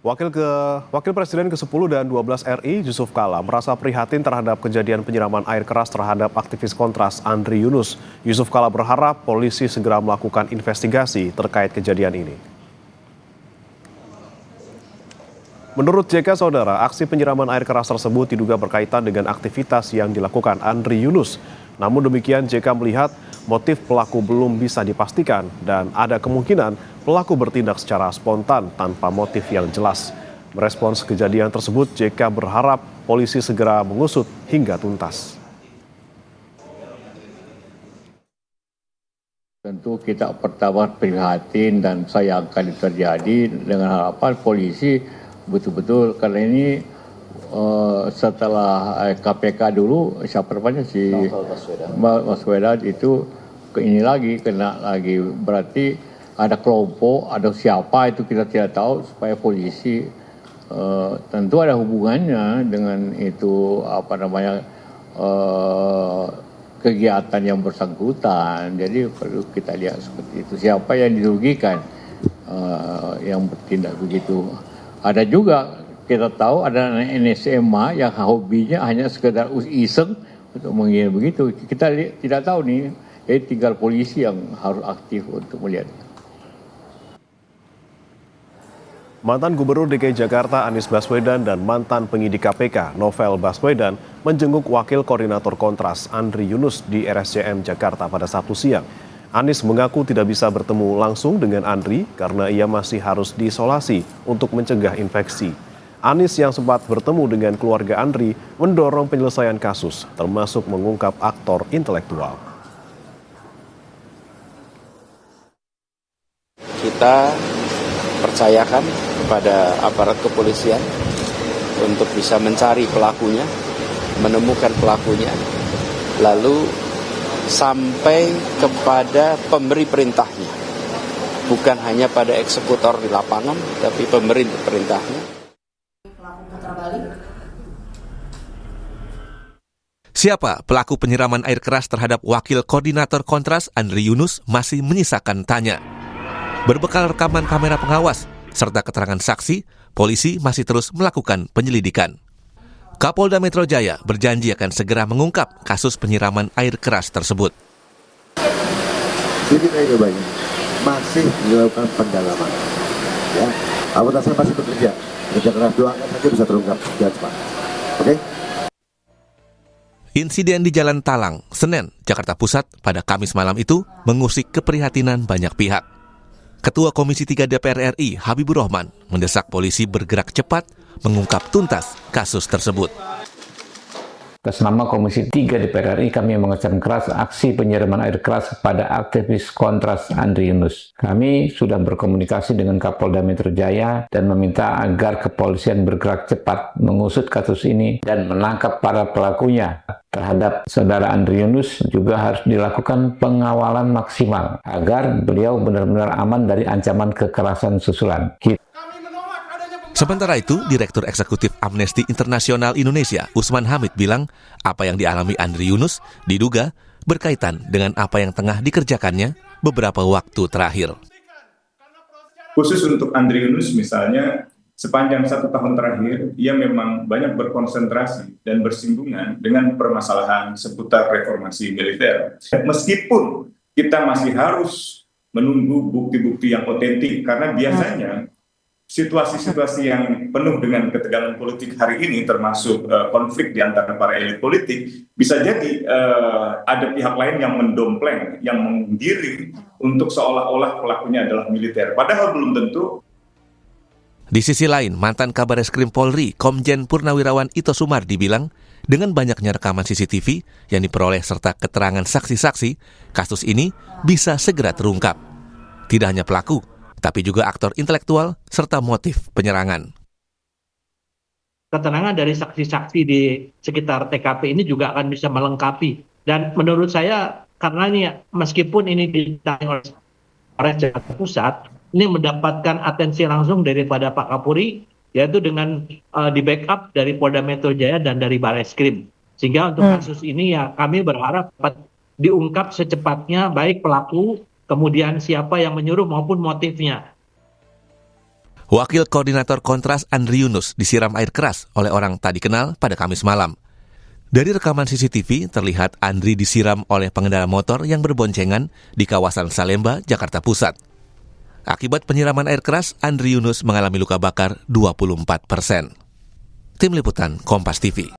Wakil Presiden ke-10 dan 12 RI, Yusuf Kala, merasa prihatin terhadap kejadian penyiraman air keras terhadap aktivis Kontras Andri Yunus. Yusuf Kala berharap polisi segera melakukan investigasi terkait kejadian ini. Menurut JK Saudara, aksi penyiraman air keras tersebut diduga berkaitan dengan aktivitas yang dilakukan Andri Yunus. Namun demikian, JK melihat motif pelaku belum bisa dipastikan dan ada kemungkinan pelaku bertindak secara spontan tanpa motif yang jelas. Merespons kejadian tersebut, JK berharap polisi segera mengusut hingga tuntas. Tentu kita pertama prihatin dan sayangkan itu terjadi dengan harapan polisi betul-betul karena ini setelah KPK dulu siapa namanya si Baswedan itu ini lagi kena lagi berarti ada kelompok ada siapa itu kita tidak tahu supaya polisi tentu ada hubungannya dengan itu apa namanya kegiatan yang bersangkutan jadi perlu kita lihat seperti itu siapa yang dirugikan yang bertindak begitu. Ada juga kita tahu ada NSMA yang hobinya hanya sekedar iseng untuk mengira begitu. Kita tidak tahu nih, jadi tinggal polisi yang harus aktif untuk melihat. Mantan Gubernur DKI Jakarta Anies Baswedan dan mantan penyidik KPK Novel Baswedan menjenguk Wakil Koordinator Kontras Andri Yunus di RSCM Jakarta pada Sabtu siang. Anies mengaku tidak bisa bertemu langsung dengan Andri karena ia masih harus diisolasi untuk mencegah infeksi. Anies yang sempat bertemu dengan keluarga Andri mendorong penyelesaian kasus, termasuk mengungkap aktor intelektual. Kita percayakan kepada aparat kepolisian untuk bisa mencari pelakunya, menemukan pelakunya, lalu sampai kepada pemberi perintahnya. Bukan hanya pada eksekutor di lapangan, tapi pemberi perintahnya. Siapa pelaku penyiraman air keras terhadap Wakil Koordinator Kontras Andri Yunus masih menyisakan tanya. Berbekal rekaman kamera pengawas serta keterangan saksi, polisi masih terus melakukan penyelidikan. Kapolda Metro Jaya berjanji akan segera mengungkap kasus penyiraman air keras tersebut. Sidik aja banyak, masih dilakukan pendalaman. Ya, akuntansi masih bekerja keras doakan saja bisa terungkap dengan cepat. Oke? Insiden di Jalan Talang, Senen, Jakarta Pusat pada Kamis malam itu mengusik keprihatinan banyak pihak. Ketua Komisi 3 DPR RI, Habibur Rahman, mendesak polisi bergerak cepat mengungkap tuntas kasus tersebut. Atas nama Komisi 3 DPR RI, kami mengecam keras aksi penyiraman air keras kepada aktivis Kontras Andri Yunus. Kami sudah berkomunikasi dengan Kapolda Metro Jaya dan meminta agar kepolisian bergerak cepat mengusut kasus ini dan menangkap para pelakunya. Terhadap saudara Andri Yunus juga harus dilakukan pengawalan maksimal agar beliau benar-benar aman dari ancaman kekerasan susulan. Sementara itu, Direktur Eksekutif Amnesty Internasional Indonesia, Usman Hamid bilang, apa yang dialami Andri Yunus diduga berkaitan dengan apa yang tengah dikerjakannya beberapa waktu terakhir. Khusus untuk Andri Yunus misalnya, sepanjang 1 tahun terakhir, ia memang banyak berkonsentrasi dan bersinggungan dengan permasalahan seputar reformasi militer. Meskipun kita masih harus menunggu bukti-bukti yang otentik, karena biasanya situasi-situasi yang penuh dengan ketegangan politik hari ini, termasuk konflik di antara para elit politik, bisa jadi ada pihak lain yang mendompleng, yang menggiring untuk seolah-olah pelakunya adalah militer. Padahal belum tentu. Di sisi lain, mantan Kabareskrim Polri, Komjen Purnawirawan Ito Sumardi bilang, dengan banyaknya rekaman CCTV yang diperoleh serta keterangan saksi-saksi, kasus ini bisa segera terungkap. Tidak hanya pelaku, tapi juga aktor intelektual serta motif penyerangan. Keterangan dari saksi-saksi di sekitar TKP ini juga akan bisa melengkapi. Dan menurut saya, karena ini meskipun ini ditangani oleh Jakarta Pusat, ini mendapatkan atensi langsung daripada Pak Kapolri, yaitu dengan di backup dari Polda Metro Jaya dan dari Barreskrim. Sehingga untuk kasus ini ya kami berharap dapat diungkap secepatnya, baik pelaku, kemudian siapa yang menyuruh maupun motifnya. Wakil Koordinator Kontras Andri Yunus disiram air keras oleh orang tak dikenal pada Kamis malam. Dari rekaman CCTV terlihat Andri disiram oleh pengendara motor yang berboncengan di kawasan Salemba, Jakarta Pusat. Akibat penyiraman air keras, Andri Yunus mengalami luka bakar 24%. Tim Liputan Kompas TV.